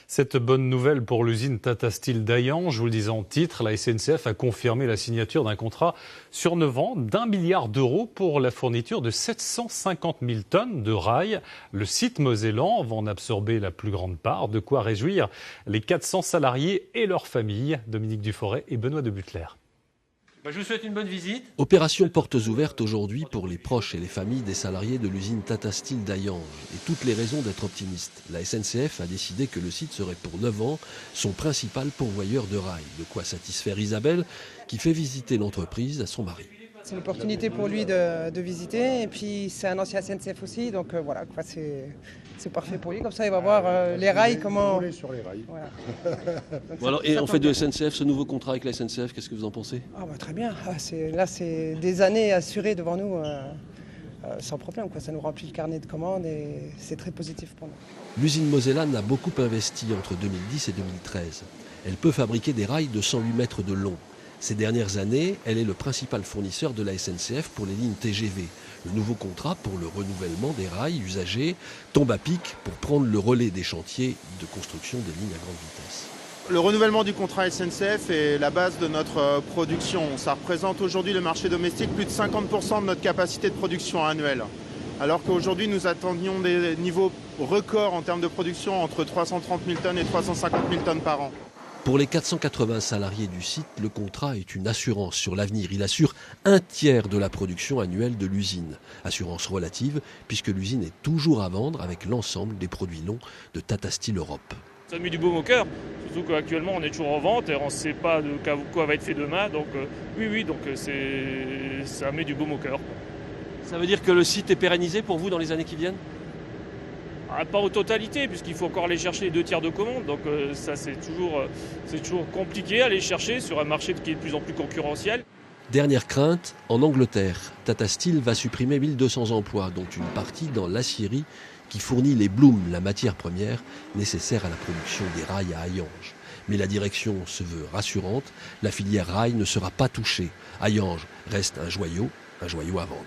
Cette bonne nouvelle pour l'usine Tata Steel d'Hayange, je vous le disais en titre, la SNCF a confirmé la signature d'un contrat sur 9 ans d'1 milliard d'euros pour la fourniture de 750 000 tonnes de rails. Le site mosellan va en absorber la plus grande part, de quoi réjouir les 400 salariés et leurs familles. Dominique Duforest et Benoît de Butler. Je vous souhaite une bonne visite. Opération portes ouvertes aujourd'hui pour les proches et les familles des salariés de l'usine Tata Steel d'Hayange. Et toutes les raisons d'être optimiste. La SNCF a décidé que le site serait pour 9 ans son principal pourvoyeur de rails. De quoi satisfaire Isabelle, qui fait visiter l'entreprise à son mari. C'est une opportunité pour lui de visiter. Et puis c'est un ancien SNCF aussi. Donc voilà, c'est parfait pour lui. Comme ça, il va voir les rails, comment... sur les rails. Voilà. Bon alors, et en fait de SNCF, ce nouveau contrat avec la SNCF, qu'est-ce que vous en pensez? Très bien. Là, c'est des années assurées devant nous, sans problème. Ça nous remplit le carnet de commandes et c'est très positif pour nous. L'usine Mosellan a beaucoup investi entre 2010 et 2013. Elle peut fabriquer des rails de 108 mètres de long. Ces dernières années, elle est le principal fournisseur de la SNCF pour les lignes TGV. Le nouveau contrat pour le renouvellement des rails usagés tombe à pic pour prendre le relais des chantiers de construction des lignes à grande vitesse. Le renouvellement du contrat SNCF est la base de notre production. Ça représente aujourd'hui le marché domestique plus de 50% de notre capacité de production annuelle. Alors qu'aujourd'hui nous attendions des niveaux records en termes de production entre 330 000 tonnes et 350 000 tonnes par an. Pour les 480 salariés du site, le contrat est une assurance sur l'avenir. Il assure un tiers de la production annuelle de l'usine. Assurance relative, puisque l'usine est toujours à vendre avec l'ensemble des produits longs de Tata Steel Europe. Ça met du baume au cœur, surtout qu'actuellement on est toujours en vente et on ne sait pas de quoi va être fait demain. Donc ça met du baume au cœur. Ça veut dire que le site est pérennisé pour vous dans les années qui viennent ? Pas en totalité, puisqu'il faut encore aller chercher les 2 tiers de commande. Donc ça c'est toujours compliqué à aller chercher sur un marché qui est de plus en plus concurrentiel. Dernière crainte, en Angleterre, Tata Steel va supprimer 1200 emplois, dont une partie dans l'aciérie qui fournit les blooms, la matière première nécessaire à la production des rails à Hayange. Mais la direction se veut rassurante, la filière rail ne sera pas touchée. Hayange reste un joyau à vendre.